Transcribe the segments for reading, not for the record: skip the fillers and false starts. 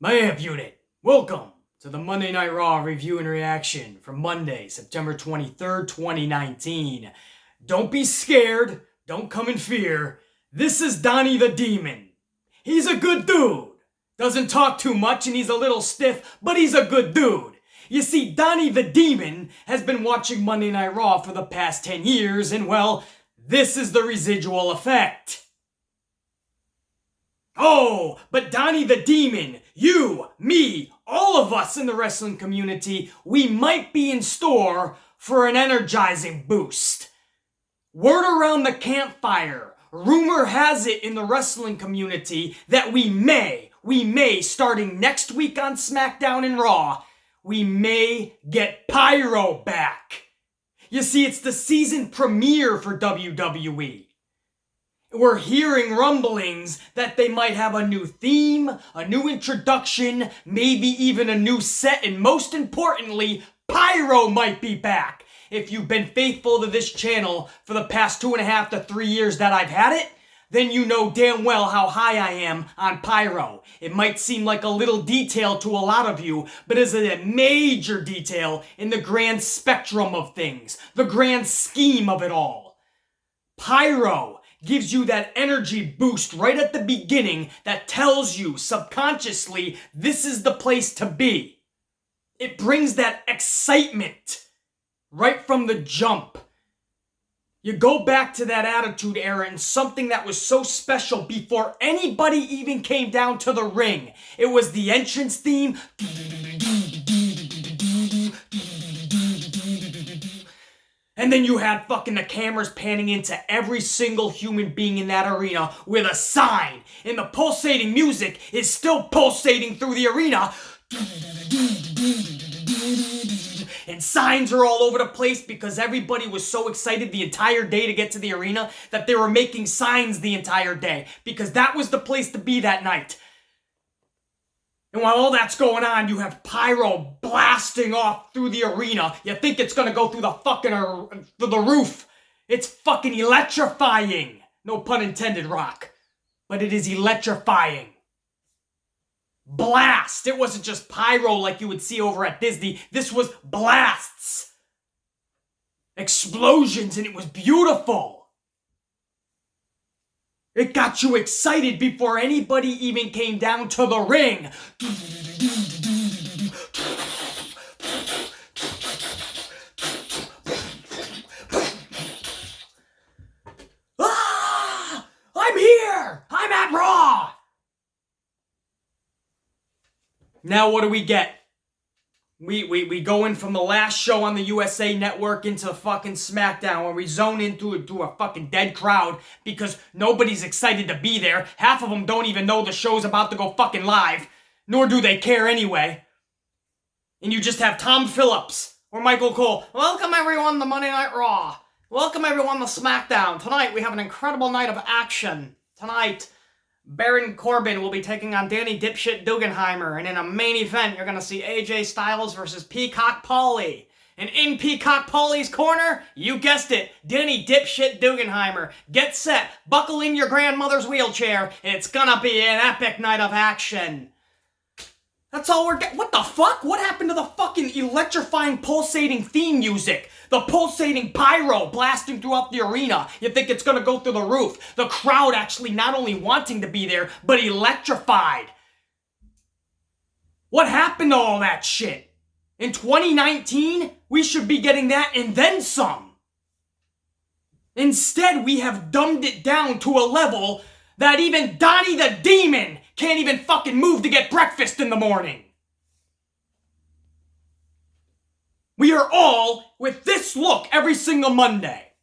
My amp unit, welcome to the Monday Night Raw review and reaction for Monday, September 23rd, 2019. Don't be scared, don't come in fear. This is Donnie the Demon. He's a good dude. Doesn't talk too much and he's a little stiff, but he's a good dude. You see, Donnie the Demon has been watching Monday Night Raw for the past 10 years and, well, this is the residual effect. Oh, but Donnie the Demon, you, me, all of us in the wrestling community, we might be in store for an energizing boost. Word around the campfire, rumor has it in the wrestling community that we may, starting next week on SmackDown and Raw, we may get Pyro back. You see, it's the season premiere for WWE. We're hearing rumblings that they might have a new theme, a new introduction, maybe even a new set, and most importantly, Pyro might be back. If you've been faithful to this channel for the past 2.5 to 3 years that I've had it, then you know damn well how high I am on Pyro. It might seem like a little detail to a lot of you, but is a major detail in the grand spectrum of things, the grand scheme of it all. Pyro gives you that energy boost right at the beginning that tells you subconsciously this is the place to be. It brings that excitement right from the jump. You go back to that Attitude Era and something that was so special before anybody even came down to the ring. It was the entrance theme. And then you had fucking the cameras panning into every single human being in that arena with a sign. And the pulsating music is still pulsating through the arena. And signs are all over the place because everybody was so excited the entire day to get to the arena that they were making signs the entire day because that was the place to be that night. And while all that's going on, you have Pyro blasting off through the arena. You think it's gonna go through the fucking, through the roof. It's fucking electrifying. No pun intended, Rock. But it is electrifying. Blast! It wasn't just pyro like you would see over at Disney. This was blasts. Explosions, and it was beautiful. It got you excited before anybody even came down to the ring. Ah! I'm here! I'm at Raw! Now what do we get? We go in from the last show on the USA Network into fucking SmackDown where we zone into a fucking dead crowd because nobody's excited to be there. Half of them don't even know the show's about to go fucking live, nor do they care anyway. And you just have Tom Phillips or Michael Cole. Welcome everyone to Monday Night Raw. Welcome everyone to SmackDown. Tonight we have an incredible night of action. Tonight, Baron Corbin will be taking on Danny Dipshit Dugenheimer, and in a main event, you're gonna see AJ Styles versus Peacock Paulie. And in Peacock Paulie's corner, you guessed it, Danny Dipshit Dugenheimer. Get set, buckle in your grandmother's wheelchair, it's gonna be an epic night of action. That's all we're getting. What the fuck? What happened to the fucking electrifying, pulsating theme music? The pulsating pyro blasting throughout the arena. You think it's gonna go through the roof. The crowd actually not only wanting to be there, but electrified. What happened to all that shit? In 2019, we should be getting that and then some. Instead, we have dumbed it down to a level that even Donnie the Demon can't even fucking move to get breakfast in the morning. We are all with this look every single Monday.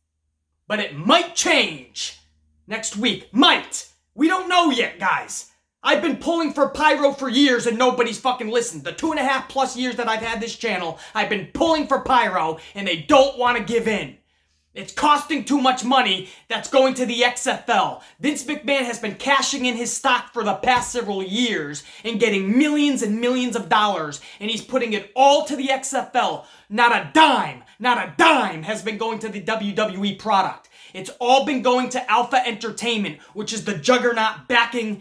But it might change next week. Might. We don't know yet, guys. I've been pulling for Pyro for years and nobody's fucking listened. The 2.5+ years that I've had this channel, I've been pulling for Pyro and they don't want to give in. It's costing too much money that's going to the XFL. Vince McMahon has been cashing in his stock for the past several years and getting millions and millions of dollars, and he's putting it all to the XFL. Not a dime has been going to the WWE product. It's all been going to Alpha Entertainment, which is the juggernaut backing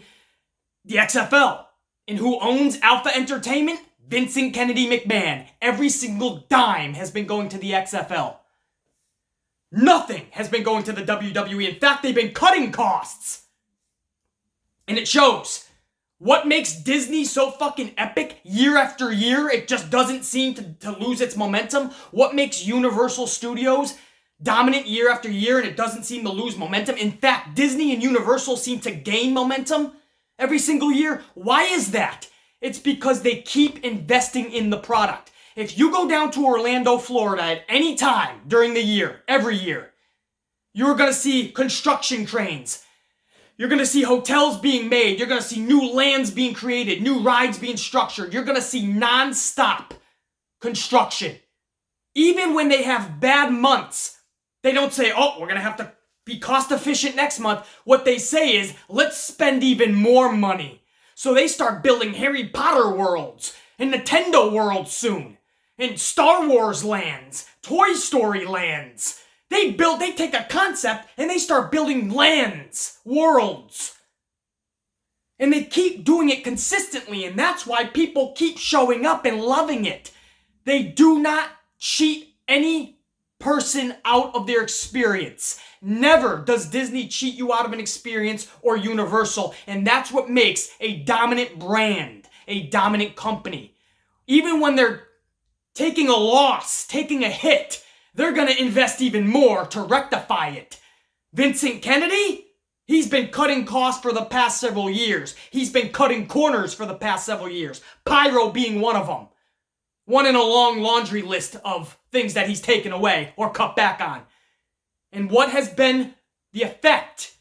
the XFL. And who owns Alpha Entertainment? Vincent Kennedy McMahon. Every single dime has been going to the XFL. Nothing has been going to the WWE. In fact, they've been cutting costs. And it shows. What makes Disney so fucking epic year after year? It just doesn't seem to lose its momentum. What makes Universal Studios dominant year after year and it doesn't seem to lose momentum? In fact, Disney and Universal seem to gain momentum every single year. Why is that? It's because they keep investing in the product. If you go down to Orlando, Florida at any time during the year, every year, you're going to see construction cranes. You're going to see hotels being made. You're going to see new lands being created, new rides being structured. You're going to see non-stop construction. Even when they have bad months, they don't say, oh, we're going to have to be cost efficient next month. What they say is, let's spend even more money. So they start building Harry Potter worlds and Nintendo worlds soon. And Star Wars lands, Toy Story lands. They take a concept and they start building lands, worlds. And they keep doing it consistently, and that's why people keep showing up and loving it. They do not cheat any person out of their experience. Never does Disney cheat you out of an experience or Universal, and that's what makes a dominant brand, a dominant company. Even when they're taking a loss, taking a hit, they're going to invest even more to rectify it. Vincent Kennedy? He's been cutting costs for the past several years. He's been cutting corners for the past several years. Pyro being one of them. One in a long laundry list of things that he's taken away or cut back on. And what has been the effect?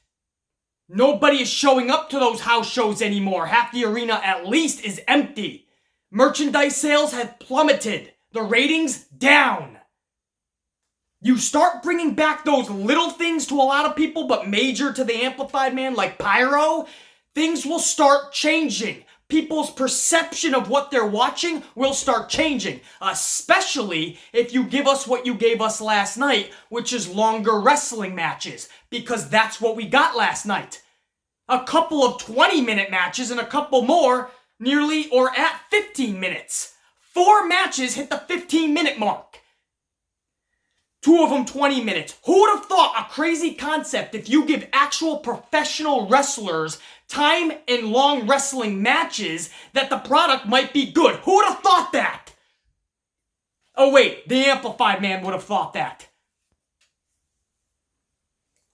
Nobody is showing up to those house shows anymore. Half the arena at least is empty. Merchandise sales have plummeted. The ratings down. You start bringing back those little things to a lot of people, but major to the amplified man like Pyro, things will start changing. People's perception of what they're watching will start changing, especially if you give us what you gave us last night, which is longer wrestling matches, because that's what we got last night. A couple of 20-minute matches and a couple more nearly or at 15 minutes. 4 matches hit the 15-minute mark. 2 of them 20 minutes. Who would have thought a crazy concept if you give actual professional wrestlers time and long wrestling matches that the product might be good? Who would have thought that? Oh wait, the amplified man would have thought that.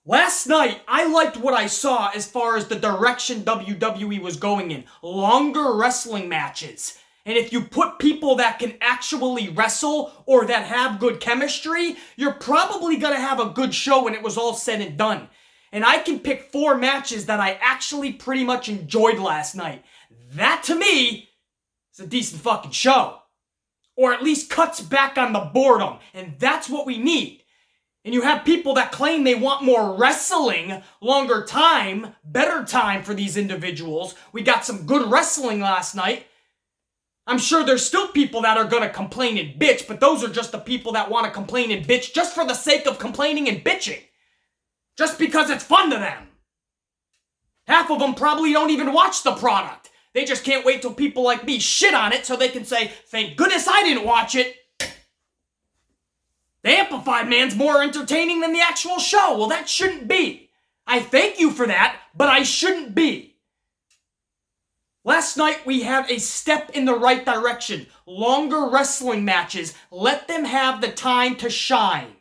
Last night, I liked what I saw as far as the direction WWE was going in. Longer wrestling matches. And if you put people that can actually wrestle or that have good chemistry, you're probably going to have a good show when it was all said and done. And I can pick 4 matches that I actually pretty much enjoyed last night. That, to me, is a decent fucking show. Or at least cuts back on the boredom. And that's what we need. And you have people that claim they want more wrestling, longer time, better time for these individuals. We got some good wrestling last night. I'm sure there's still people that are going to complain and bitch, but those are just the people that want to complain and bitch just for the sake of complaining and bitching. Just because it's fun to them. Half of them probably don't even watch the product. They just can't wait till people like me shit on it so they can say, thank goodness I didn't watch it. The amplified man's more entertaining than the actual show. Well, that shouldn't be. I thank you for that, but I shouldn't be. Last night, we had a step in the right direction. Longer wrestling matches. Let them have the time to shine.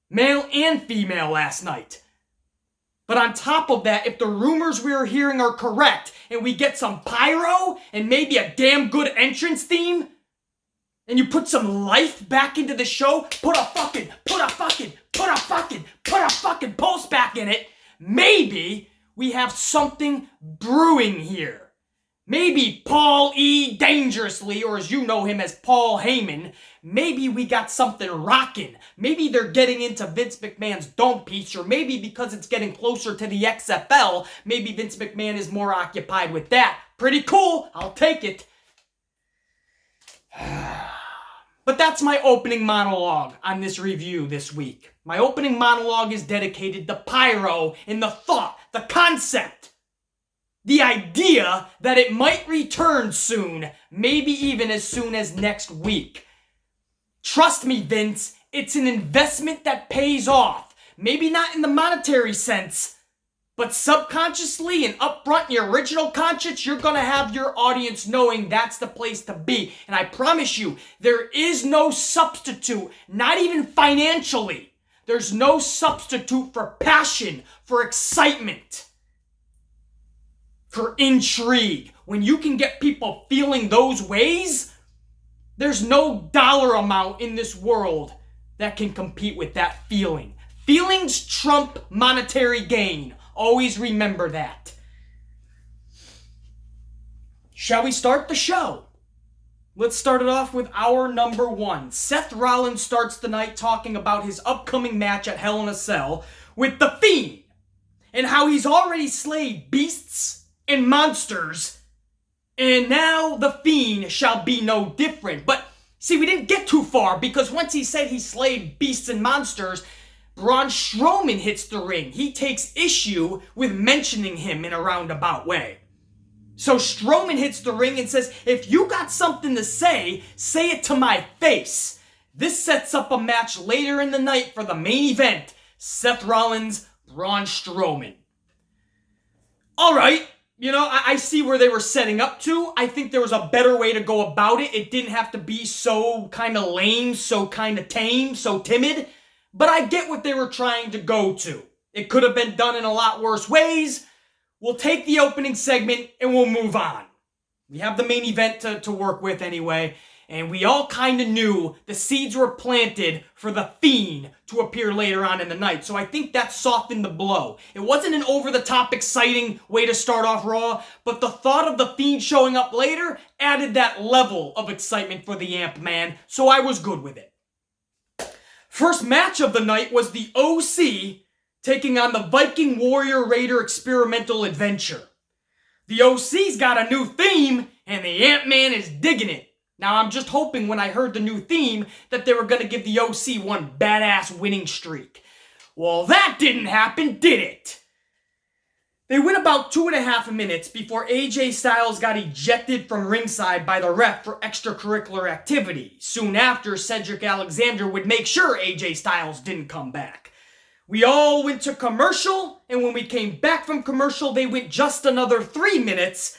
Male and female last night. But on top of that, if the rumors we are hearing are correct, and we get some pyro, and maybe a damn good entrance theme, and you put some life back into the show, put a fucking post back in it, maybe we have something brewing here. Maybe Paul E. Dangerously, or as you know him as Paul Heyman, maybe we got something rocking. Maybe they're getting into Vince McMahon's dome piece, or maybe because it's getting closer to the XFL, maybe Vince McMahon is more occupied with that. Pretty cool, I'll take it. But that's my opening monologue on this review this week. My opening monologue is dedicated to pyro and the thought, the concept the idea that it might return soon, maybe even as soon as next week. Trust me, Vince, it's an investment that pays off. Maybe not in the monetary sense, but subconsciously and upfront in your original conscience, you're going to have your audience knowing that's the place to be. And I promise you, there is no substitute, not even financially. There's no substitute for passion, for excitement, for intrigue. When you can get people feeling those ways, there's no dollar amount in this world that can compete with that feeling. Feelings trump monetary gain. Always remember that. Shall we start the show? Let's start it off with our number one. Seth Rollins starts the night talking about his upcoming match at Hell in a Cell with The Fiend and how he's already slayed beasts and monsters, and now The Fiend shall be no different. But see, we didn't get too far, because once he said he slayed beasts and monsters, Braun Strowman hits the ring. He takes issue with mentioning him in a roundabout way. So Strowman hits the ring and says, if you got something to say it to my face. This sets up a match later in the night for the main event. Seth Rollins, Braun Strowman. Alright, I see where they were setting up to. I think there was a better way to go about it. It didn't have to be so kind of lame, so kind of tame, so timid. But I get what they were trying to go to. It could have been done in a lot worse ways. We'll take the opening segment and we'll move on. We have the main event to work with anyway. And we all kind of knew the seeds were planted for The Fiend to appear later on in the night. So I think that softened the blow. It wasn't an over-the-top exciting way to start off Raw, but the thought of The Fiend showing up later added that level of excitement for the Amp Man. So I was good with it. First match of the night was the OC taking on the Viking Warrior Raider Experimental Adventure. The OC's got a new theme, and the Ant-Man is digging it. Now, I'm just hoping when I heard the new theme that they were going to give the OC one badass winning streak. Well, that didn't happen, did it? They went about 2.5 minutes before AJ Styles got ejected from ringside by the ref for extracurricular activity. Soon after, Cedric Alexander would make sure AJ Styles didn't come back. We all went to commercial, and when we came back from commercial, they went just another 3 minutes,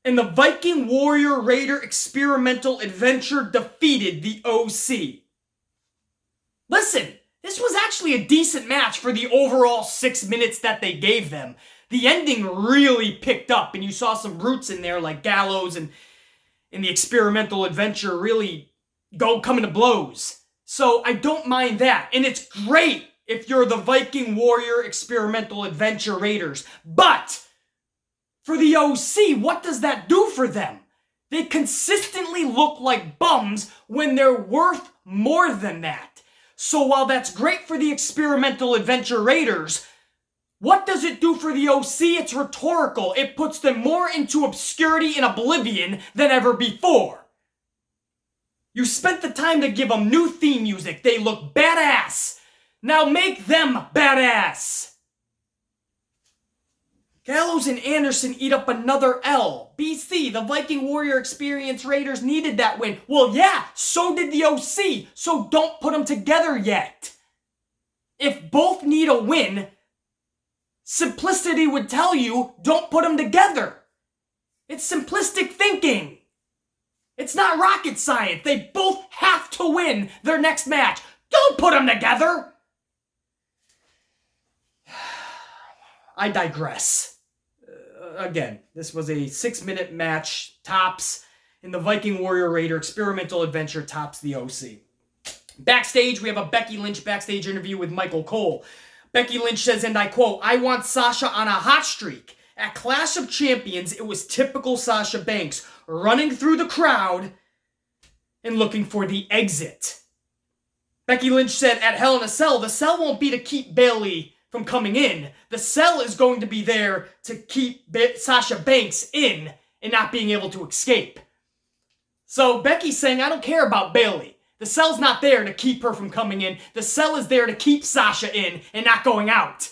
and the Viking Warrior Raider Experimental Adventure defeated the OC. Listen, this was actually a decent match for the overall 6 minutes that they gave them. The ending really picked up, and you saw some roots in there like Gallows and the Experimental Adventure really coming to blows. So I don't mind that, and it's great if you're the Viking Warrior Experimental Adventure Raiders. But for the OC, what does that do for them? They consistently look like bums when they're worth more than that. So while that's great for the Experimental Adventure Raiders, what does it do for the OC? It's rhetorical. It puts them more into obscurity and oblivion than ever before. You spent the time to give them new theme music. They look badass. Now make them badass. Gallows and Anderson eat up another L. BC, the Viking Warrior Experience Raiders needed that win. Well, yeah, so did the OC. So don't put them together yet. If both need a win, simplicity would tell you, don't put them together. It's simplistic thinking. It's not rocket science. They both have to win their next match. Don't put them together. I digress. Again, this was a 6-minute match, tops, and the Viking Warrior Raider Experimental Adventure tops the OC. Backstage, we have a Becky Lynch backstage interview with Michael Cole. Becky Lynch says, and I quote, "I want Sasha on a hot streak. At Clash of Champions, it was typical Sasha Banks, running through the crowd and looking for the exit." Becky Lynch said, at Hell in a Cell, the cell won't be to keep Bayley from coming in. The cell is going to be there to keep Sasha Banks in and not being able to escape. So Becky's saying, I don't care about Bayley. The cell's not there to keep her from coming in. The cell is there to keep Sasha in and not going out.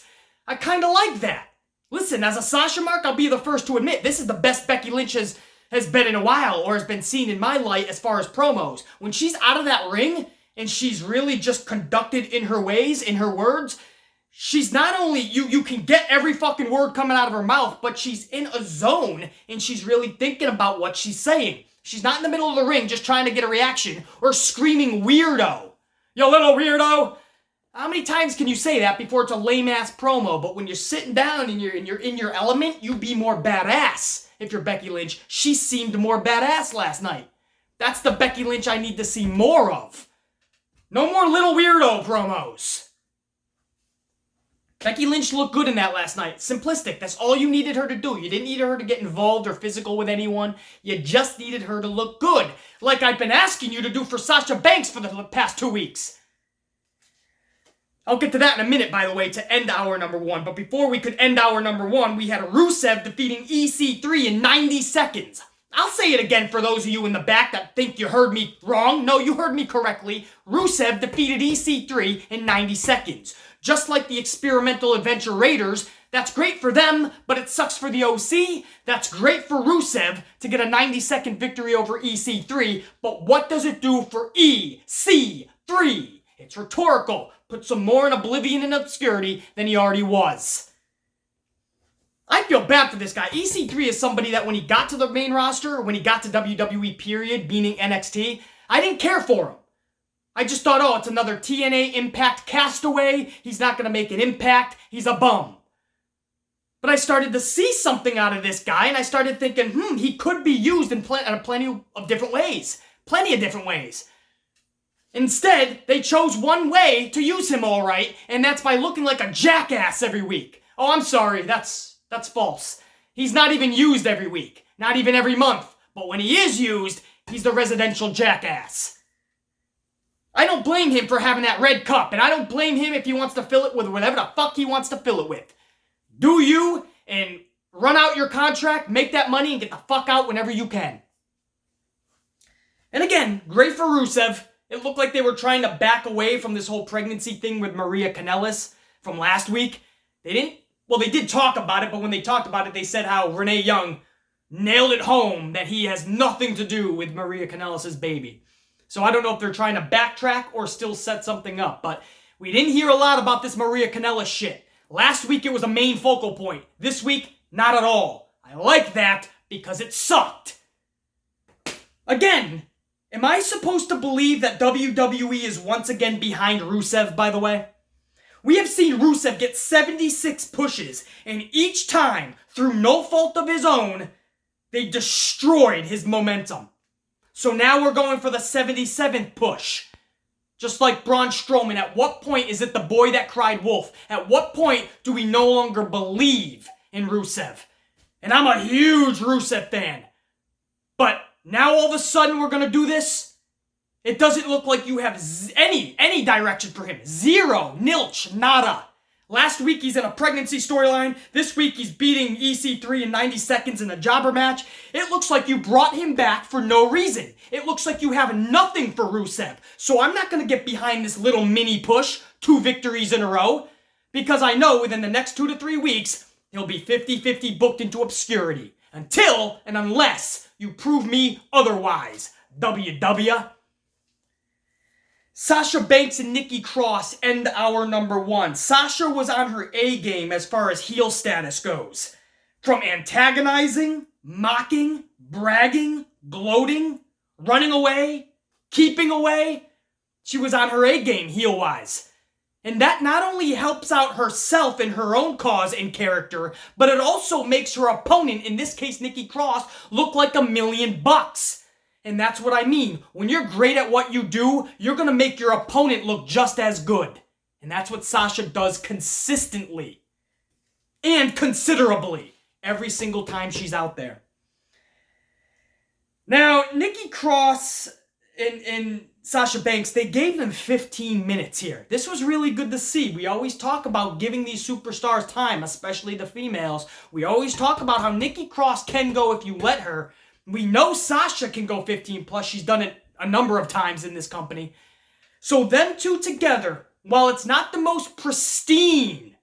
I kind of like that. Listen, as a Sasha mark, I'll be the first to admit this is the best Becky Lynch has been in a while, or has been seen in my light as far as promos. When she's out of that ring and she's really just conducted in her ways, in her words, she's not only, you can get every fucking word coming out of her mouth, but she's in a zone and she's really thinking about what she's saying. She's not in the middle of the ring just trying to get a reaction or screaming weirdo. You little weirdo. How many times can you say that before it's a lame-ass promo? But when you're sitting down and you're in your element, you be more badass. If you're Becky Lynch, she seemed more badass last night. That's the Becky Lynch I need to see more of. No more little weirdo promos. Becky Lynch looked good in that last night. Simplistic. That's all you needed her to do. You didn't need her to get involved or physical with anyone. You just needed her to look good. Like I've been asking you to do for Sasha Banks for the past 2 weeks. I'll get to that in a minute, by the way, to end hour number 1. But before we could end hour number 1, we had Rusev defeating EC3 in 90 seconds. I'll say it again for those of you in the back that think you heard me wrong. No, you heard me correctly. Rusev defeated EC3 in 90 seconds. Just like the Experimental Adventure Raiders, that's great for them, but it sucks for the OC. That's great for Rusev to get a 90-second victory over EC3, but what does it do for EC3? It's rhetorical. Put some more in oblivion and obscurity than he already was. I feel bad for this guy. EC3 is somebody that when he got to the main roster, when he got to WWE period, meaning NXT, I didn't care for him. I just thought, oh, it's another TNA Impact castaway. He's not going to make an impact. He's a bum. But I started to see something out of this guy, and I started thinking, he could be used in plenty of different ways. Plenty of different ways. Instead, they chose one way to use him all right, and that's by looking like a jackass every week. Oh, I'm sorry, that's false. He's not even used every week, not even every month. But when he is used, he's the residential jackass. I don't blame him for having that red cup, and I don't blame him if he wants to fill it with whatever the fuck he wants to fill it with. Do you, and run out your contract, make that money, and get the fuck out whenever you can. And again, great for Rusev. It looked like they were trying to back away from this whole pregnancy thing with Maria Kanellis from last week. They did talk about it, but when they talked about it, they said how Renee Young nailed it home that he has nothing to do with Maria Kanellis' baby. So I don't know if they're trying to backtrack or still set something up, but we didn't hear a lot about this Maria Kanellis shit. Last week it was a main focal point. This week, not at all. I like that because it sucked. Again, am I supposed to believe that WWE is once again behind Rusev, by the way? We have seen Rusev get 76 pushes, and each time, through no fault of his own, they destroyed his momentum. So now we're going for the 77th push. Just like Braun Strowman, at what point is it the boy that cried wolf? At what point do we no longer believe in Rusev? And I'm a huge Rusev fan. But now all of a sudden we're going to do this? It doesn't look like you have any direction for him. Zero, nilch, nada. Last week he's in a pregnancy storyline. This week he's beating EC3 in 90 seconds in a jobber match. It looks like you brought him back for no reason. It looks like you have nothing for Rusev. So I'm not going to get behind this little mini push, 2 victories in a row, because I know within the next 2 to 3 weeks, he'll be 50-50 booked into obscurity. Until and unless you prove me otherwise. WW. Sasha Banks and Nikki Cross end hour number 1. Sasha was on her A game as far as heel status goes. From antagonizing, mocking, bragging, gloating, running away, keeping away, she was on her A game heel-wise. And that not only helps out herself in her own cause and character, but it also makes her opponent, in this case Nikki Cross, look like $1,000,000. And that's what I mean. When you're great at what you do, you're going to make your opponent look just as good. And that's what Sasha does consistently. And considerably. Every single time she's out there. Now, Nikki Cross and Sasha Banks, they gave them 15 minutes here. This was really good to see. We always talk about giving these superstars time, especially the females. We always talk about how Nikki Cross can go if you let her. We know Sasha can go 15 plus. She's done it a number of times in this company. So them two together, while it's not the most pristine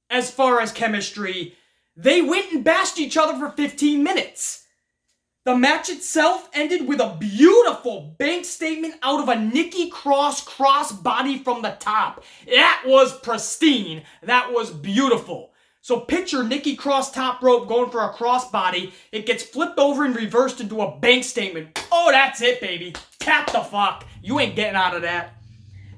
as far as chemistry, They went and bashed each other for 15 minutes. The match itself ended with a beautiful bank statement out of a Nikki Cross crossbody from the top. That was pristine. That was beautiful. So picture Nikki Cross top rope going for a crossbody. It gets flipped over and reversed into a bank statement. Oh, that's it, baby. Tap the fuck. You ain't getting out of that.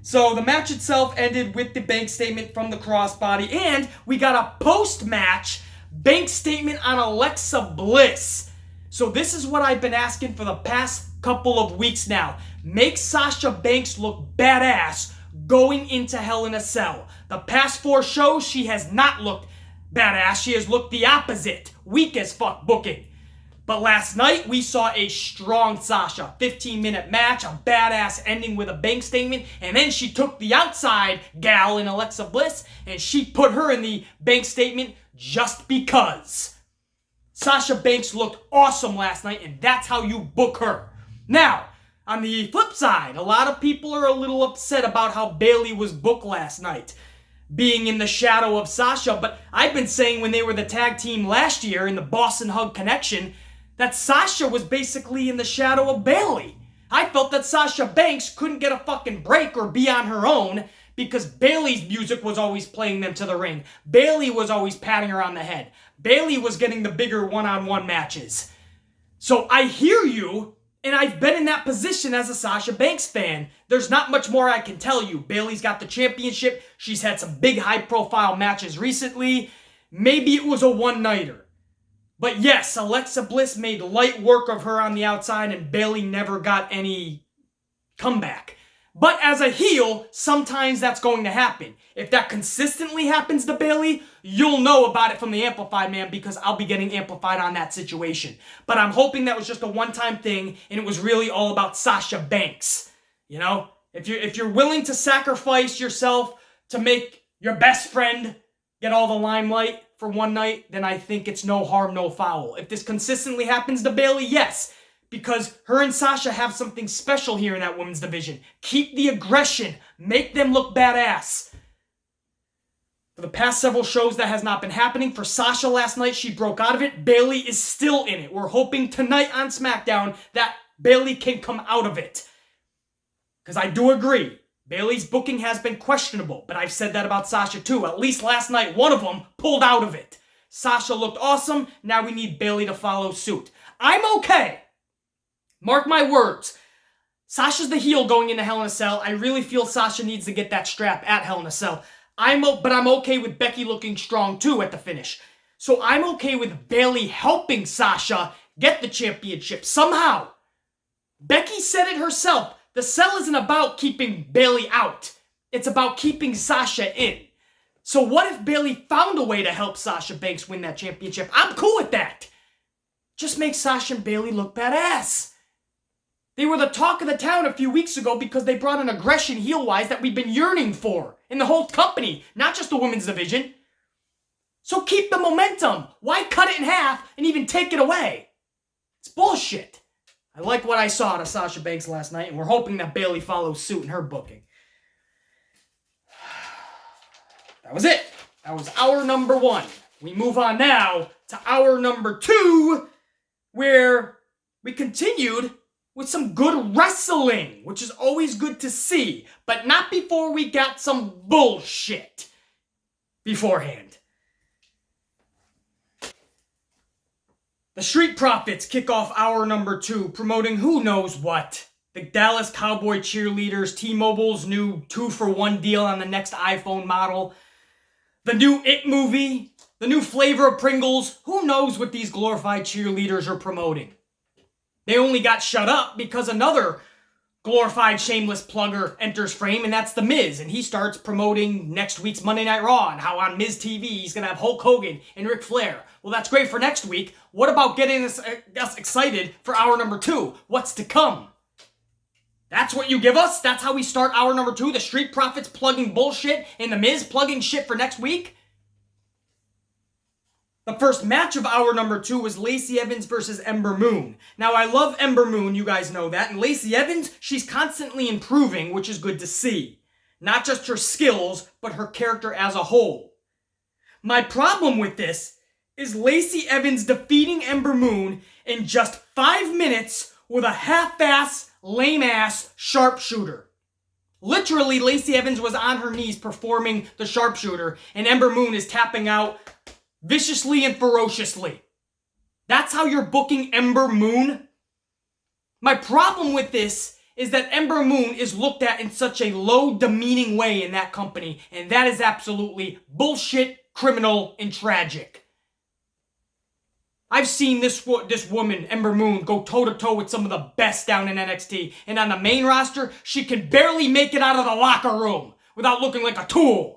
So the match itself ended with the bank statement from the crossbody, and we got a post-match bank statement on Alexa Bliss. So this is what I've been asking for the past couple of weeks now. Make Sasha Banks look badass going into Hell in a Cell. The past 4 shows, she has not looked badass. She has looked the opposite. Weak as fuck booking. But last night, we saw a strong Sasha. 15-minute match, a badass ending with a bank statement, and then she took the outside gal in Alexa Bliss, and she put her in the bank statement just because. Sasha Banks looked awesome last night, and that's how you book her. Now, on the flip side, a lot of people are a little upset about how Bayley was booked last night, being in the shadow of Sasha, but I've been saying when they were the tag team last year in the Boston Hug Connection that Sasha was basically in the shadow of Bayley. I felt that Sasha Banks couldn't get a fucking break or be on her own because Bayley's music was always playing them to the ring. Bayley was always patting her on the head. Bayley was getting the bigger one-on-one matches. So I hear you, and I've been in that position as a Sasha Banks fan. There's not much more I can tell you. Bayley's got the championship. She's had some big high-profile matches recently. Maybe it was a one-nighter. But yes, Alexa Bliss made light work of her on the outside, and Bayley never got any comeback. But as a heel, sometimes that's going to happen. If that consistently happens to Bayley, you'll know about it from the Amplified man because I'll be getting amplified on that situation. But I'm hoping that was just a one-time thing and it was really all about Sasha Banks. You know, if you're willing to sacrifice yourself to make your best friend get all the limelight for one night, then I think it's no harm, no foul. If this consistently happens to Bayley, yes. Because her and Sasha have something special here in that women's division. Keep the aggression. Make them look badass. For the past several shows, that has not been happening. For Sasha last night, she broke out of it. Bayley is still in it. We're hoping tonight on SmackDown that Bayley can come out of it. Because I do agree. Bayley's booking has been questionable. But I've said that about Sasha too. At least last night, one of them pulled out of it. Sasha looked awesome. Now we need Bayley to follow suit. I'm okay. Mark my words. Sasha's the heel going into Hell in a Cell. I really feel Sasha needs to get that strap at Hell in a Cell. But I'm okay with Becky looking strong too at the finish. So I'm okay with Bayley helping Sasha get the championship somehow. Becky said it herself. The Cell isn't about keeping Bayley out. It's about keeping Sasha in. So what if Bayley found a way to help Sasha Banks win that championship? I'm cool with that. Just make Sasha and Bayley look badass. They were the talk of the town a few weeks ago because they brought an aggression heel-wise that we've been yearning for in the whole company, not just the women's division. So keep the momentum. Why cut it in half and even take it away? It's bullshit. I like what I saw out of Sasha Banks last night, and we're hoping that Bayley follows suit in her booking. That was it. That was hour number 1. We move on now to hour number 2, where we continued with some good wrestling, which is always good to see, but not before we got some bullshit beforehand. The Street Profits kick off hour number 2, promoting who knows what. The Dallas Cowboy Cheerleaders, T-Mobile's new 2-for-1 deal on the next iPhone model, the new It movie, the new flavor of Pringles. Who knows what these glorified cheerleaders are promoting? They only got shut up because another glorified shameless plugger enters frame, and that's The Miz. And he starts promoting next week's Monday Night Raw and how on Miz TV he's going to have Hulk Hogan and Ric Flair. Well, that's great for next week. What about getting us excited for hour number 2? What's to come? That's what you give us? That's how we start hour number 2? The Street Profits plugging bullshit and The Miz plugging shit for next week? The first match of hour number 2 was Lacey Evans versus Ember Moon. Now, I love Ember Moon, you guys know that. And Lacey Evans, she's constantly improving, which is good to see. Not just her skills, but her character as a whole. My problem with this is Lacey Evans defeating Ember Moon in just 5 minutes with a half-ass, lame-ass sharpshooter. Literally, Lacey Evans was on her knees performing the sharpshooter, and Ember Moon is tapping out viciously and ferociously. That's how you're booking Ember Moon? My problem with this is that Ember Moon is looked at in such a low, demeaning way in that company, and that is absolutely bullshit, criminal, and tragic. I've seen this woman, Ember Moon, go toe-to-toe with some of the best down in NXT, and on the main roster, she can barely make it out of the locker room without looking like a tool.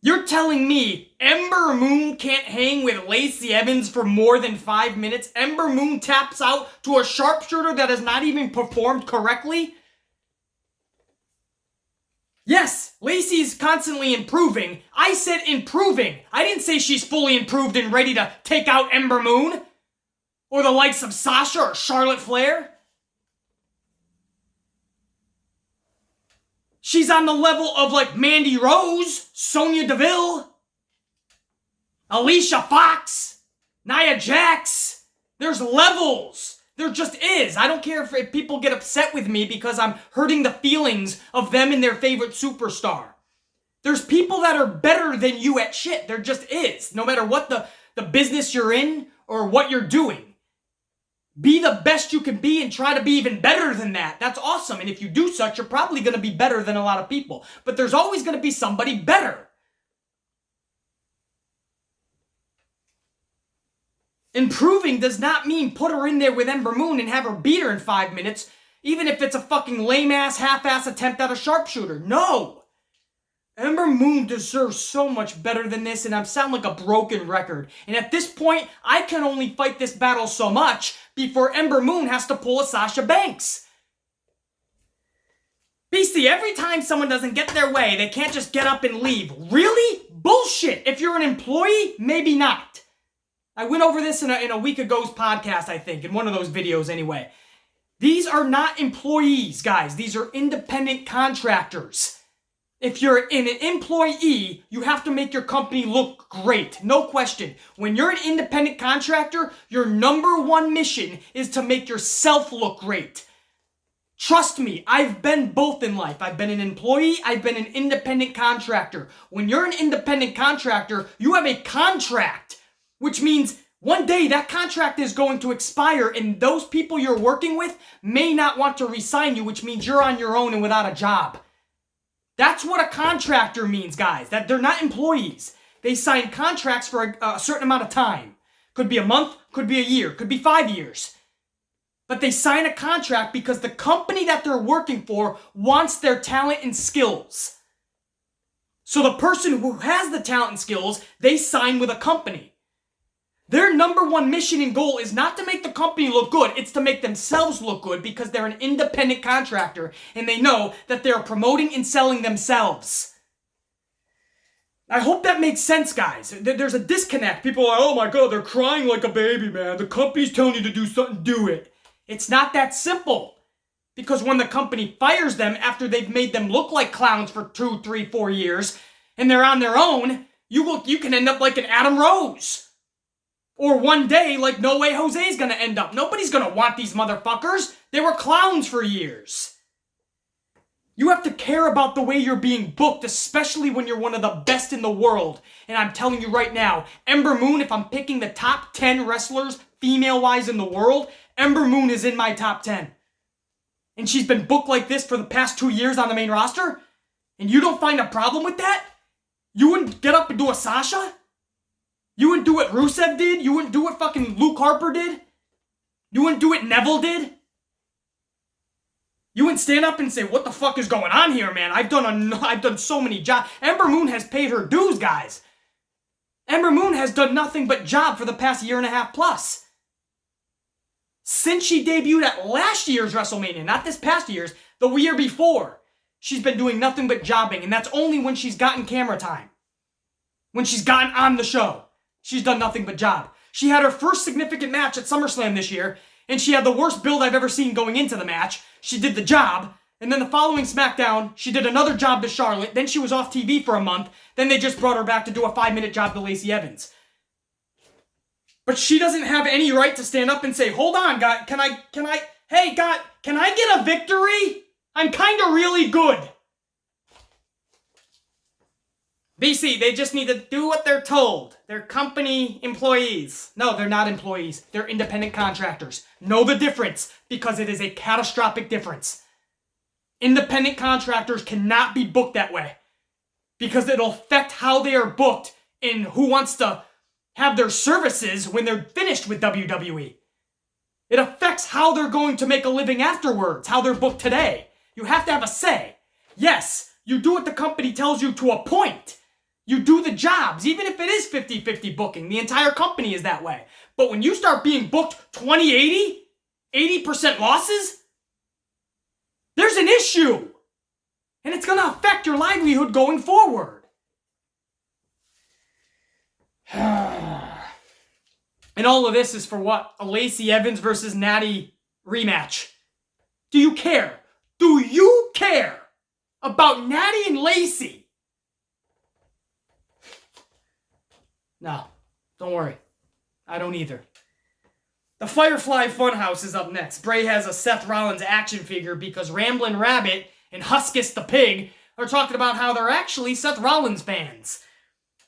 You're telling me Ember Moon can't hang with Lacey Evans for more than 5 minutes? Ember Moon taps out to a sharpshooter that has not even performed correctly? Yes, Lacey's constantly improving. I said improving. I didn't say she's fully improved and ready to take out Ember Moon. Or the likes of Sasha or Charlotte Flair. She's on the level of like Mandy Rose, Sonya Deville, Alicia Fox, Nia Jax. There's levels. There just is. I don't care if people get upset with me because I'm hurting the feelings of them and their favorite superstar. There's people that are better than you at shit. There just is. No matter what the business you're in or what you're doing. Be the best you can be and try to be even better than that. That's awesome. And if you do such, you're probably going to be better than a lot of people. But there's always going to be somebody better. Improving does not mean put her in there with Ember Moon and have her beat her in 5 minutes, even if it's a fucking lame-ass, half-ass attempt at a sharpshooter. No! Ember Moon deserves so much better than this, and I sound like a broken record. And at this point, I can only fight this battle so much before Ember Moon has to pull a Sasha Banks. Beastie, every time someone doesn't get their way, they can't just get up and leave. Really? Bullshit! If you're an employee, maybe not. I went over this in a week ago's podcast, I think, in one of those videos anyway. These are not employees, guys. These are independent contractors. If you're an employee, you have to make your company look great. No question. When you're an independent contractor, your number one mission is to make yourself look great. Trust me, I've been both in life. I've been an employee, I've been an independent contractor. When you're an independent contractor, you have a contract, which means one day that contract is going to expire and those people you're working with may not want to re-sign you, which means you're on your own and without a job. That's what a contractor means, guys. That they're not employees. They sign contracts for a certain amount of time. Could be a month, could be a year, could be 5 years. But they sign a contract because the company that they're working for wants their talent and skills. So the person who has the talent and skills, they sign with a company. Their number one mission and goal is not to make the company look good, it's to make themselves look good because they're an independent contractor and they know that they're promoting and selling themselves. I hope that makes sense, guys. There's a disconnect. People are like, oh my god, they're crying like a baby, man. The company's telling you to do something, do it. It's not that simple. Because when the company fires them after they've made them look like clowns for 2, 3, 4 years and they're on their own, you can end up like an Adam Rose. Or one day, like No Way Jose's gonna end up. Nobody's gonna want these motherfuckers. They were clowns for years. You have to care about the way you're being booked, especially when you're one of the best in the world. And I'm telling you right now, Ember Moon, if I'm picking the top 10 wrestlers, female-wise in the world, Ember Moon is in my top 10. And she's been booked like this for the past 2 years on the main roster? And you don't find a problem with that? You wouldn't get up and do a Sasha? You wouldn't do what Rusev did? You wouldn't do what fucking Luke Harper did? You wouldn't do what Neville did? You wouldn't stand up and say, what the fuck is going on here, man? I've done so many jobs. Ember Moon has paid her dues, guys. Ember Moon has done nothing but job for the past year and a half plus. Since she debuted at last year's WrestleMania, not this past year's, the year before, she's been doing nothing but jobbing, and that's only when she's gotten camera time. When she's gotten on the show. She's done nothing but job. She had her first significant match at SummerSlam this year, and she had the worst build I've ever seen going into the match. She did the job, And then the following SmackDown, she did another job to Charlotte. Then she was off TV for a month. Then they just brought her back to do a 5-minute job to Lacey Evans. But she doesn't have any right to stand up and say, hold on, God, can I get a victory? I'm kind of really good. BC, they just need to do what they're told. They're company employees. No, they're not employees. They're independent contractors. Know the difference, because it is a catastrophic difference. Independent contractors cannot be booked that way, because it'll affect how they are booked and who wants to have their services when they're finished with WWE. It affects how they're going to make a living afterwards, how they're booked today. You have to have a say. Yes, you do what the company tells you to a point. You do the jobs, even if it is 50-50 booking. The entire company is that way. But when you start being booked 20-80, 80% losses, there's an issue. And it's going to affect your livelihood going forward. And all of this is for what? A Lacey Evans versus Natty rematch. Do you care? Do you care about Natty and Lacey? No, don't worry. I don't either. The Firefly Funhouse is up next. Bray has a Seth Rollins action figure because Ramblin' Rabbit and Huskus the Pig are talking about how they're actually Seth Rollins fans.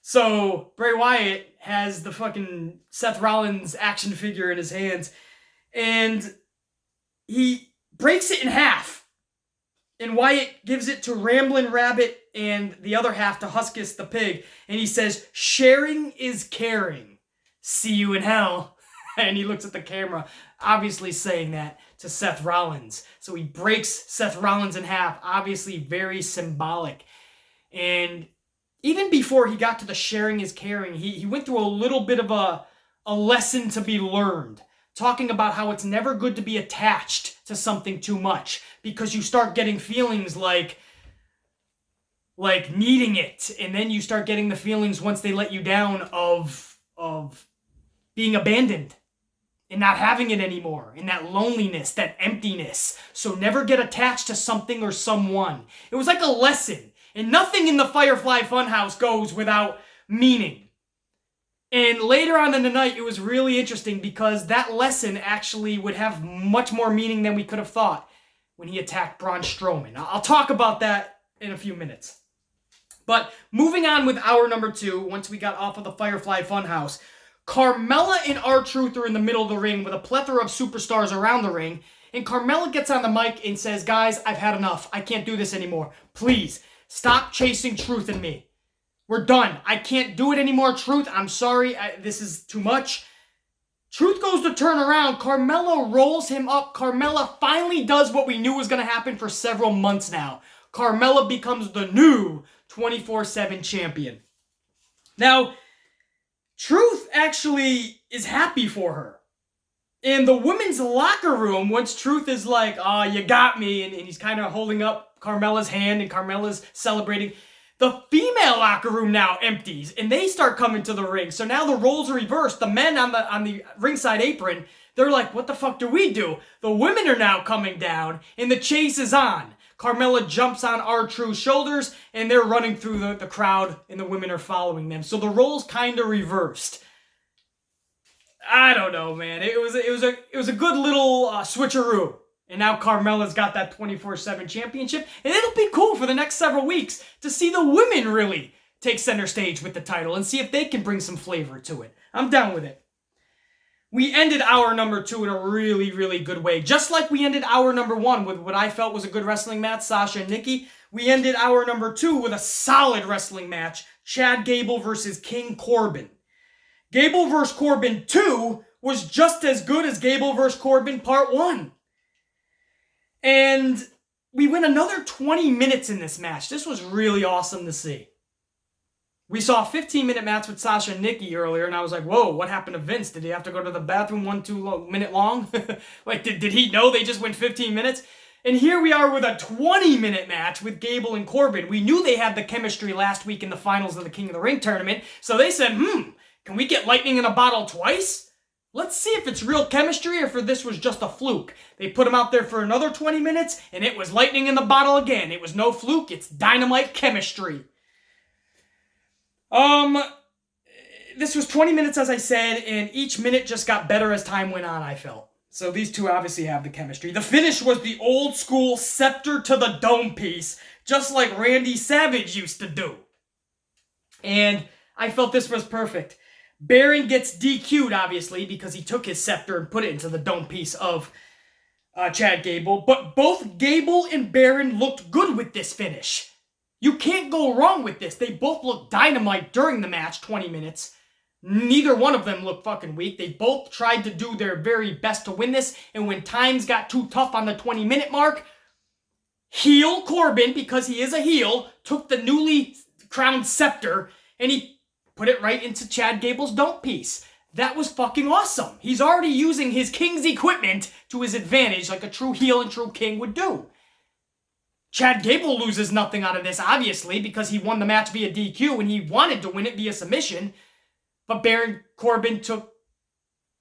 So Bray Wyatt has the fucking Seth Rollins action figure in his hands, and he breaks it in half. And Wyatt gives it to Ramblin' Rabbit and the other half to Huskus the Pig, and he says, "Sharing is caring. See you in hell." And he looks at the camera, obviously saying that to Seth Rollins. So he breaks Seth Rollins in half, obviously very symbolic. And even before he got to the sharing is caring, he went through a little bit of a lesson to be learned, talking about how it's never good to be attached to something too much, because you start getting feelings like needing it, and then you start getting the feelings once they let you down of being abandoned and not having it anymore, and that loneliness, that emptiness. So never get attached to something or someone. It was like a lesson. And nothing in the Firefly Funhouse goes without meaning. And later on in the night, it was really interesting because that lesson actually would have much more meaning than we could have thought when he attacked Braun Strowman. I'll talk about that in a few minutes. But moving on with hour number 2, once we got off of the Firefly Funhouse, Carmella and R-Truth are in the middle of the ring with a plethora of superstars around the ring. And Carmella gets on the mic and says, "Guys, I've had enough. I can't do this anymore. Please, stop chasing Truth and me. We're done. I can't do it anymore, Truth. I'm sorry. This is too much." Truth goes to turn around. Carmella rolls him up. Carmella finally does what we knew was going to happen for several months now. Carmella becomes the new 24/7 champion. Now, Truth actually is happy for her. In the women's locker room, once Truth is like, "Oh, you got me," and he's kind of holding up Carmella's hand, and Carmella's celebrating, the female locker room now empties, and they start coming to the ring. So now the roles are reversed. The men on the ringside apron, they're like, "What the fuck do we do?" The women are now coming down, and the chase is on. Carmella jumps on R-Truth's shoulders, and they're running through the crowd, and the women are following them. So the roles kind of reversed. I don't know, man. It was a good little switcheroo. And now Carmella's got that 24/7 championship. And it'll be cool for the next several weeks to see the women really take center stage with the title and see if they can bring some flavor to it. I'm down with it. We ended hour number 2 in a really, really good way. Just like we ended hour number 1 with what I felt was a good wrestling match, Sasha and Nikki. We ended hour number 2 with a solid wrestling match, Chad Gable versus King Corbin. Gable vs. Corbin 2 was just as good as Gable vs. Corbin Part 1. And we went another 20 minutes in this match. This was really awesome to see. We saw a 15-minute match with Sasha and Nikki earlier, and I was like, whoa, what happened to Vince? Did he have to go to the bathroom 1-2 minute long? Like, did he know they just went 15 minutes? And here we are with a 20-minute match with Gable and Corbin. We knew they had the chemistry last week in the finals of the King of the Ring tournament, so they said, can we get lightning in a bottle twice? Let's see if it's real chemistry or if this was just a fluke. They put him out there for another 20 minutes, and it was lightning in the bottle again. It was no fluke. It's dynamite chemistry. This was 20 minutes, as I said, and each minute just got better as time went on, I felt. So these two obviously have the chemistry. The finish was the old school scepter to the dome piece, just like Randy Savage used to do. And I felt this was perfect. Baron gets DQ'd, obviously, because he took his scepter and put it into the dome piece of Chad Gable. But both Gable and Baron looked good with this finish. You can't go wrong with this. They both looked dynamite during the match, 20 minutes. Neither one of them looked fucking weak. They both tried to do their very best to win this. And when times got too tough on the 20-minute mark, heel Corbin, because he is a heel, took the newly crowned scepter and he put it right into Chad Gable's dome piece. That was fucking awesome. He's already using his king's equipment to his advantage like a true heel and true king would do. Chad Gable loses nothing out of this, obviously, because he won the match via DQ and he wanted to win it via submission. But Baron Corbin took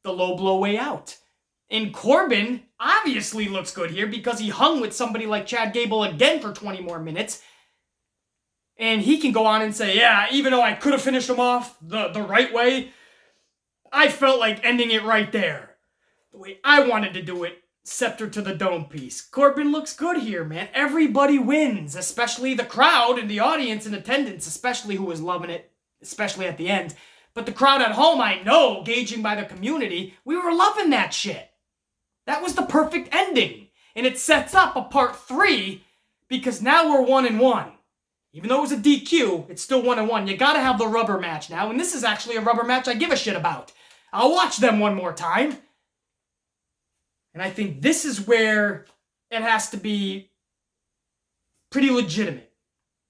the low blow way out. And Corbin obviously looks good here because he hung with somebody like Chad Gable again for 20 more minutes. And he can go on and say, yeah, even though I could have finished him off the right way, I felt like ending it right there. The way I wanted to do it, scepter to the dome piece. Corbin looks good here, man. Everybody wins, especially the crowd and the audience in attendance, especially who was loving it, especially at the end. But the crowd at home, I know, gauging by the community, we were loving that shit. That was the perfect ending. And it sets up a part 3 because now we're 1-1. Even though it was a DQ, it's still 1-1. You gotta have the rubber match now, and this is actually a rubber match I give a shit about. I'll watch them one more time. And I think this is where it has to be pretty legitimate.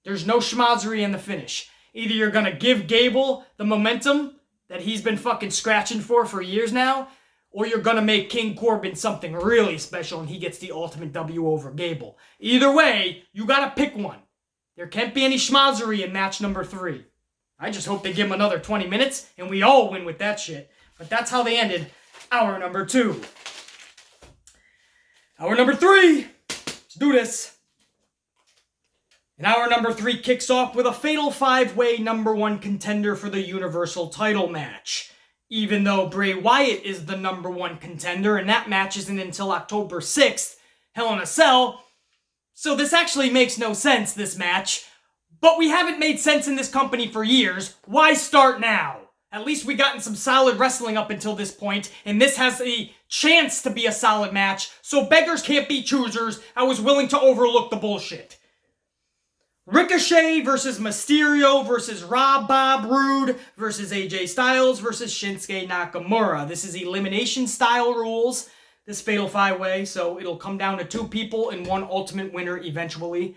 There's no schmozzery in the finish. Either you're gonna give Gable the momentum that he's been fucking scratching for years now, or you're gonna make King Corbin something really special and he gets the ultimate W over Gable. Either way, you gotta pick one. There can't be any schmozzery in match number 3. I just hope they give him another 20 minutes and we all win with that shit. But that's how they ended hour number 2. Hour number 3. Let's do this. And hour number 3 kicks off with a fatal 5-way number 1 contender for the Universal title match. Even though Bray Wyatt is the number 1 contender and that match isn't until October 6th, Hell in a Cell. So this actually makes no sense, this match. But we haven't made sense in this company for years. Why start now? At least we gotten some solid wrestling up until this point, and this has a chance to be a solid match, so beggars can't be choosers. I was willing to overlook the bullshit. Ricochet versus Mysterio versus Bob Roode versus AJ Styles versus Shinsuke Nakamura. This is elimination style rules. This fatal 5-way, so it'll come down to 2 people and 1 ultimate winner eventually.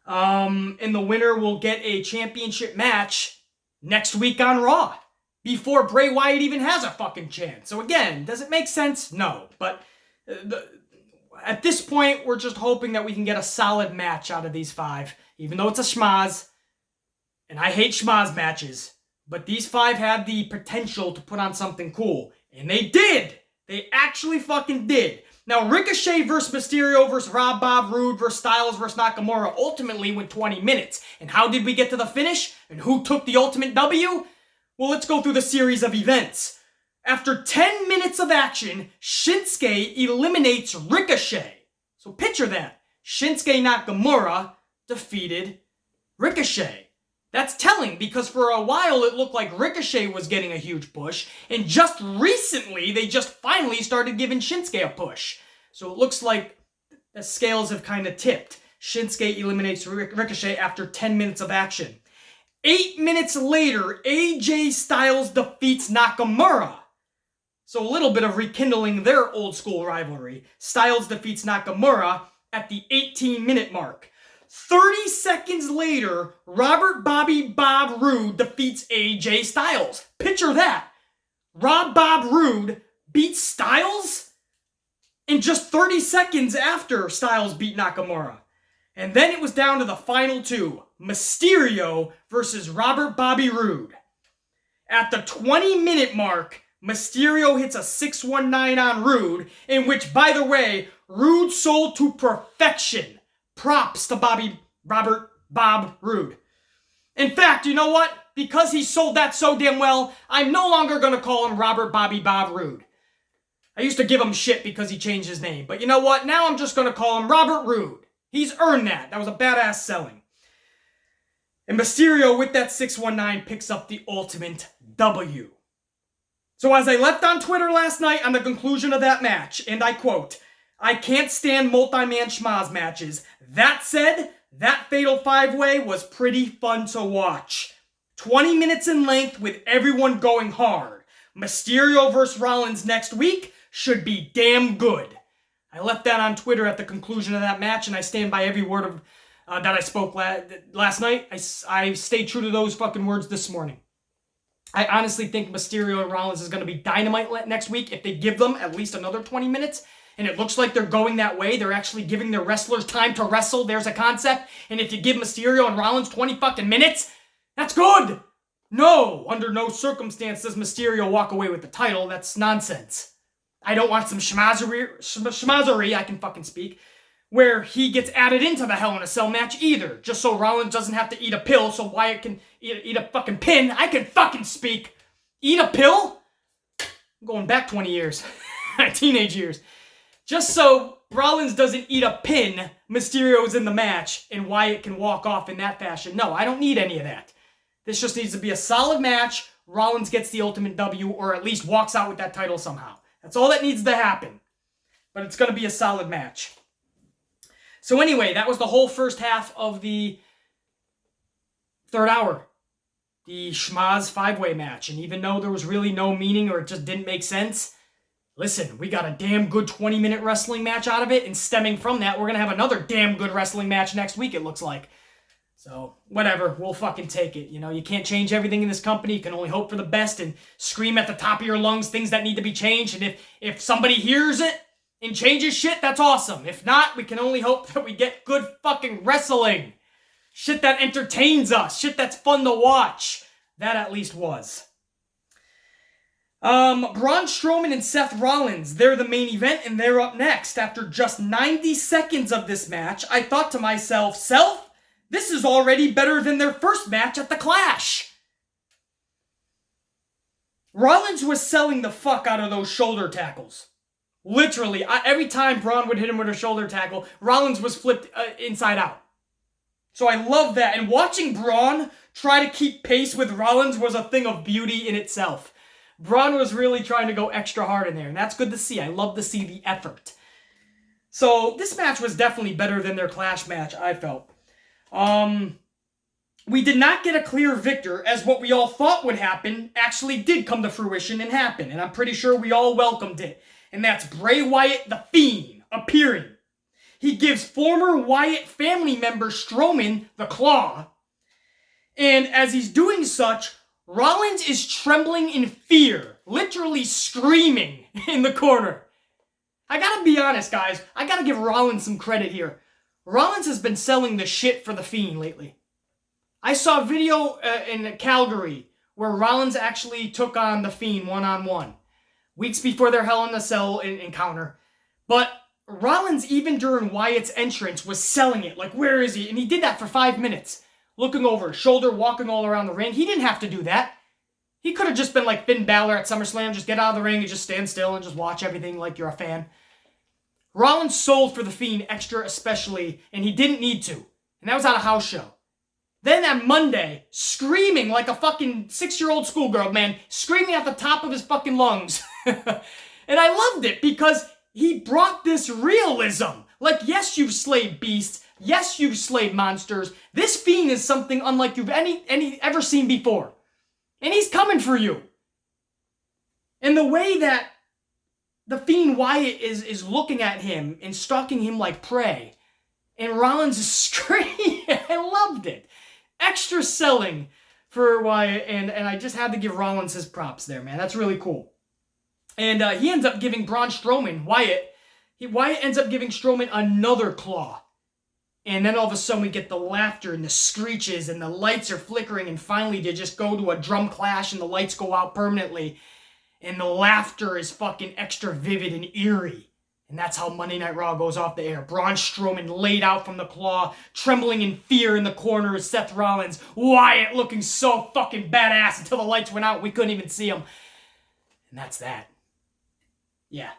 And the winner will get a championship match next week on Raw, before Bray Wyatt even has a fucking chance. So again, does it make sense? No. But at this point, we're just hoping that we can get a solid match out of these 5, even though it's a schmaz. And I hate schmaz matches, but these 5 had the potential to put on something cool. And they did! They actually fucking did. Now, Ricochet versus Mysterio versus Bob Roode versus Styles versus Nakamura ultimately went 20 minutes. And how did we get to the finish? And who took the ultimate W? Well, let's go through the series of events. After 10 minutes of action, Shinsuke eliminates Ricochet. So picture that. Shinsuke Nakamura defeated Ricochet. That's telling, because for a while it looked like Ricochet was getting a huge push, and just recently they just finally started giving Shinsuke a push. So it looks like the scales have kind of tipped. Shinsuke eliminates Ricochet after 10 minutes of action. 8 minutes later, AJ Styles defeats Nakamura. So a little bit of rekindling their old school rivalry. Styles defeats Nakamura at the 18-minute mark. 30 seconds later, Bob Roode defeats AJ Styles. Picture that. Bob Roode beats Styles? In just 30 seconds after Styles beat Nakamura. And then it was down to the final 2. Mysterio versus Bobby Roode. At the 20-minute mark, Mysterio hits a 619 on Rude, in which, by the way, Rude sold to perfection. Props to Bob Roode. In fact, you know what? Because he sold that so damn well, I'm no longer going to call him Bob Roode. I used to give him shit because he changed his name. But you know what? Now I'm just going to call him Robert Roode. He's earned that. That was a badass selling. And Mysterio, with that 619, picks up the ultimate W. So as I left on Twitter last night on the conclusion of that match, and I quote, "I can't stand multi-man schmaz matches. That said, that Fatal 5-Way was pretty fun to watch. 20 minutes in length with everyone going hard. Mysterio versus Rollins next week should be damn good." I left that on Twitter at the conclusion of that match, and I stand by every word of that I spoke last night. I stayed true to those fucking words this morning. I honestly think Mysterio and Rollins is going to be dynamite next week if they give them at least another 20 minutes. And it looks like they're going that way. They're actually giving their wrestlers time to wrestle. There's a concept. And if you give Mysterio and Rollins 20 fucking minutes, that's good. No, under no circumstance does Mysterio walk away with the title. That's nonsense. I don't want some schmazzery, I can fucking speak, where he gets added into the Hell in a Cell match either, just so Rollins doesn't have to eat a pill so Wyatt can eat a fucking pin. I can fucking speak. Eat a pill? I'm going back 20 years. Teenage years. Just so Rollins doesn't eat a pin, Mysterio's in the match, and Wyatt can walk off in that fashion. No, I don't need any of that. This just needs to be a solid match. Rollins gets the ultimate W, or at least walks out with that title somehow. That's all that needs to happen. But it's going to be a solid match. So anyway, that was the whole first half of the third hour. The Schmaz 5-Way match. And even though there was really no meaning or it just didn't make sense, listen, we got a damn good 20-minute wrestling match out of it. And stemming from that, we're going to have another damn good wrestling match next week, it looks like. So, whatever. We'll fucking take it. You know, you can't change everything in this company. You can only hope for the best and scream at the top of your lungs things that need to be changed. And if somebody hears it and changes shit, that's awesome. If not, we can only hope that we get good fucking wrestling. Shit that entertains us. Shit that's fun to watch. That at least was. Braun Strowman and Seth Rollins, they're the main event and they're up next. After just 90 seconds of this match, I thought to myself, this is already better than their first match at the Clash. Rollins was selling the fuck out of those shoulder tackles. Literally, every time Braun would hit him with a shoulder tackle, Rollins was flipped inside out. So I love that. And watching Braun try to keep pace with Rollins was a thing of beauty in itself. Braun was really trying to go extra hard in there, and that's good to see. I love to see the effort. So this match was definitely better than their Clash match, I felt. We did not get a clear victor, as what we all thought would happen actually did come to fruition and happen, and I'm pretty sure we all welcomed it. And that's Bray Wyatt the Fiend appearing. He gives former Wyatt family member Strowman the claw, and as he's doing such, Rollins is trembling in fear, literally screaming in the corner. I gotta be honest, guys. I gotta give Rollins some credit here. Rollins has been selling the shit for the Fiend lately. I saw a video in Calgary where Rollins actually took on the Fiend one-on-one, weeks before their Hell in a Cell encounter. But Rollins, even during Wyatt's entrance, was selling it. Like, where is he? And he did that for 5 minutes. Looking over his shoulder, walking all around the ring. He didn't have to do that. He could have just been like Finn Balor at SummerSlam, just get out of the ring and just stand still and just watch everything like you're a fan. Rollins sold for the Fiend extra especially, and he didn't need to. And that was at a house show. Then on Monday, screaming like a fucking 6-year-old schoolgirl, man, screaming at the top of his fucking lungs. And I loved it because he brought this realism. Like, yes, you've slayed beasts. Yes, you've slayed monsters. This Fiend is something unlike you've ever seen before. And he's coming for you. And the way that the Fiend Wyatt is looking at him and stalking him like prey. And Rollins is screaming. I loved it. Extra selling for Wyatt. And I just had to give Rollins his props there, man. That's really cool. And he ends up giving Braun Strowman, Wyatt ends up giving Strowman another claw. And then all of a sudden we get the laughter and the screeches and the lights are flickering and finally they just go to a drum clash and the lights go out permanently. and the laughter is fucking extra vivid and eerie. And that's how Monday Night Raw goes off the air. Braun Strowman laid out from the claw, trembling in fear in the corner as Seth Rollins. Wyatt looking so fucking badass until the lights went out. We couldn't even see him. And that's that. Yeah.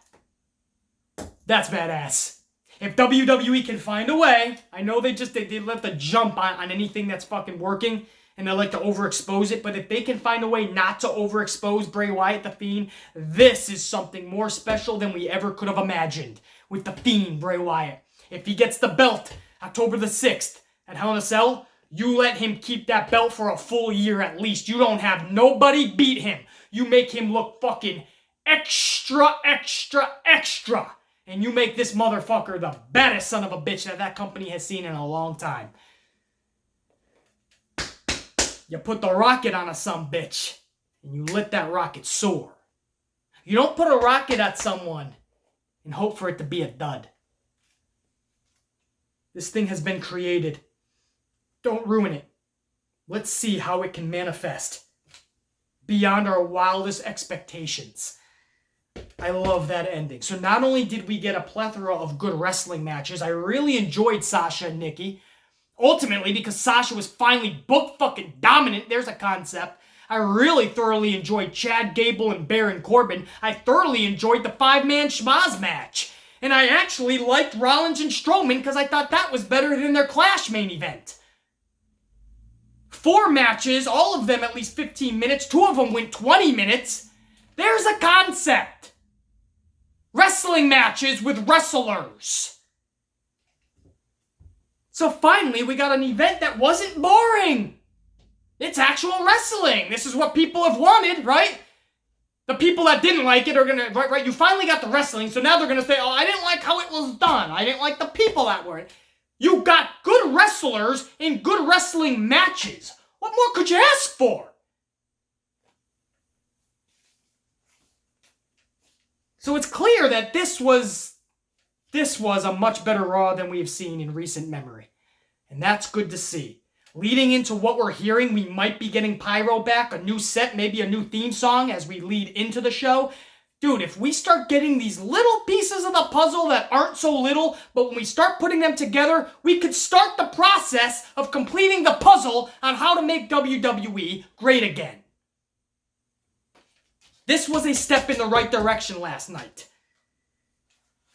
That's badass. If WWE can find a way, I know they let the jump on anything that's fucking working, and they like to overexpose it, but if they can find a way not to overexpose Bray Wyatt, The Fiend, this is something more special than we ever could have imagined with The Fiend, Bray Wyatt. If he gets the belt October the 6th at Hell in a Cell, you let him keep that belt for a full year at least. You don't have nobody beat him. You make him look fucking extra, extra, extra. And you make this motherfucker the baddest son of a bitch that company has seen in a long time. You put the rocket on a sumbitch, and you let that rocket soar. You don't put a rocket at someone and hope for it to be a dud. This thing has been created. Don't ruin it. Let's see how it can manifest beyond our wildest expectations. I love that ending. So not only did we get a plethora of good wrestling matches, I really enjoyed Sasha and Nikki. Ultimately, because Sasha was finally book fucking dominant, there's a concept. I really thoroughly enjoyed Chad Gable and Baron Corbin. I thoroughly enjoyed the 5-man schmaz match. And I actually liked Rollins and Strowman because I thought that was better than their Clash main event. 4 matches, all of them at least 15 minutes. 2 of them went 20 minutes. There's a concept. Wrestling matches with wrestlers. So finally, we got an event that wasn't boring. It's actual wrestling. This is what people have wanted, right? The people that didn't like it are gonna, right? You finally got the wrestling, so now they're gonna say, oh, I didn't like how it was done. I didn't like the people that were in it. You got good wrestlers in good wrestling matches. What more could you ask for? So it's clear that this was a much better Raw than we've seen in recent memory. And that's good to see. Leading into what we're hearing, we might be getting Pyro back, a new set, maybe a new theme song as we lead into the show. Dude, if we start getting these little pieces of the puzzle that aren't so little, but when we start putting them together, we could start the process of completing the puzzle on how to make WWE great again. This was a step in the right direction last night.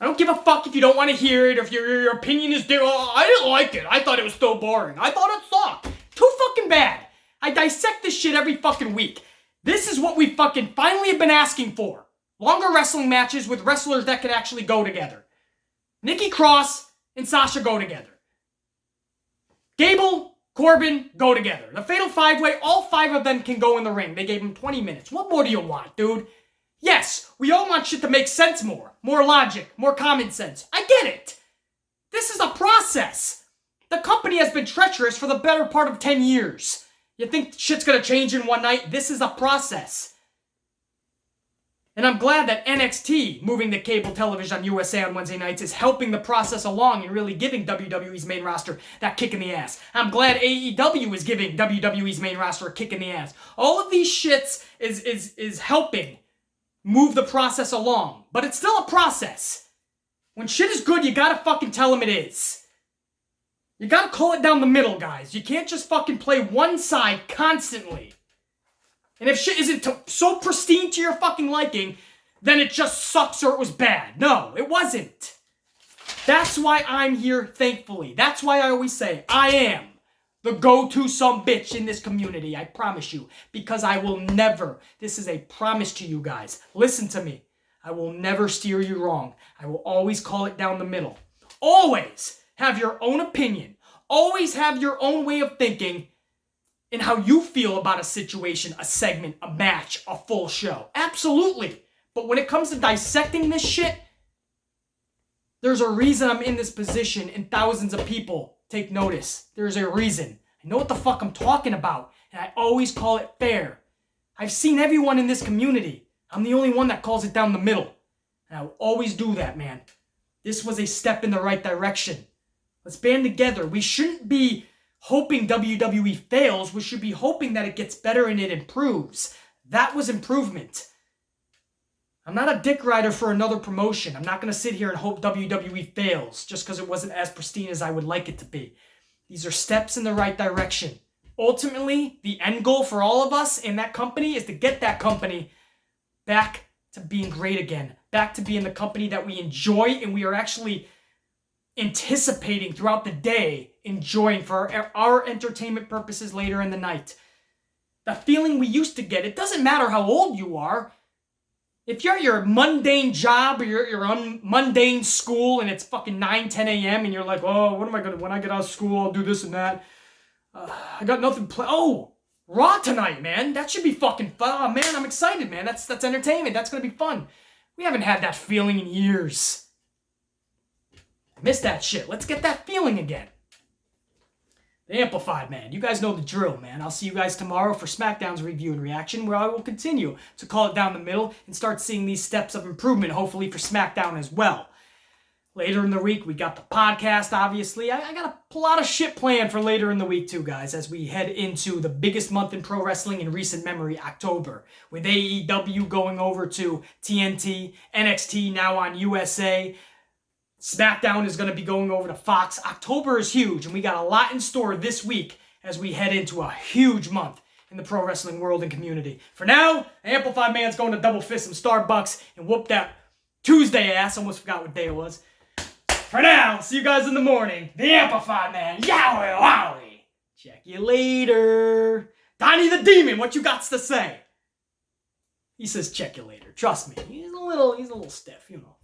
I don't give a fuck if you don't want to hear it, or if your opinion is different. Oh, I didn't like it. I thought it was so boring. I thought it sucked. Too fucking bad. I dissect this shit every fucking week. This is what we fucking finally have been asking for. Longer wrestling matches with wrestlers that can actually go together. Nikki Cross and Sasha go together. Gable, Corbin, go together. The Fatal 5-Way, all 5 of them can go in the ring. They gave them 20 minutes. What more do you want, dude? Yes, we all want shit to make sense more. More logic, more common sense. I get it. This is a process. The company has been treacherous for the better part of 10 years. You think shit's gonna change in one night? This is a process. And I'm glad that NXT, moving to cable television on USA on Wednesday nights, is helping the process along and really giving WWE's main roster that kick in the ass. I'm glad AEW is giving WWE's main roster a kick in the ass. All of these shits is helping move the process along. But it's still a process. When shit is good, you gotta fucking tell them it is. You gotta call it down the middle, guys. You can't just fucking play one side constantly. And if shit isn't so pristine to your fucking liking, then it just sucks or it was bad. No, it wasn't. That's why I'm here, thankfully. That's why I always say, I am the go-to sumbitch in this community, I promise you. Because I will never, this is a promise to you guys. Listen to me. I will never steer you wrong. I will always call it down the middle. Always have your own opinion. Always have your own way of thinking and how you feel about a situation, a segment, a match, a full show. Absolutely. But when it comes to dissecting this shit, there's a reason I'm in this position and thousands of people take notice. There's a reason. I know what the fuck I'm talking about, and I always call it fair. I've seen everyone in this community. I'm the only one that calls it down the middle. And I will always do that, man. This was a step in the right direction. Let's band together. We shouldn't be hoping WWE fails. We should be hoping that it gets better and it improves. That was improvement. I'm not a dick rider for another promotion. I'm not going to sit here and hope WWE fails just because it wasn't as pristine as I would like it to be. These are steps in the right direction. Ultimately, the end goal for all of us in that company is to get that company back to being great again. Back to being the company that we enjoy and we are actually anticipating throughout the day, enjoying for our entertainment purposes later in the night. The feeling we used to get, it doesn't matter how old you are. If you're at your mundane job or your mundane school and it's fucking 9, 10 a.m. and you're like, oh, what am I going to, when I get out of school, I'll do this and that. I got nothing oh, Raw tonight, man. That should be fucking fun. Oh, man, I'm excited, man. That's entertainment. That's going to be fun. We haven't had that feeling in years. I miss that shit. Let's get that feeling again. The Amplified, man. You guys know the drill, man. I'll see you guys tomorrow for SmackDown's review and reaction, where I will continue to call it down the middle and start seeing these steps of improvement, hopefully for SmackDown as well. Later in the week, we got the podcast, obviously. I got a lot of shit planned for later in the week, too, guys, as we head into the biggest month in pro wrestling in recent memory, October, with AEW going over to TNT, NXT now on USA. SmackDown is going to be going over to Fox. October is huge, and we got a lot in store this week as we head into a huge month in the pro wrestling world and community. For now, Amplified Man's going to double fist some Starbucks and whoop that Tuesday ass. Almost forgot what day it was. For now, see you guys in the morning. The Amplified Man, yowie wowie. Check you later. Donnie the Demon, what you got to say? He says check you later. Trust me, he's a little stiff, you know.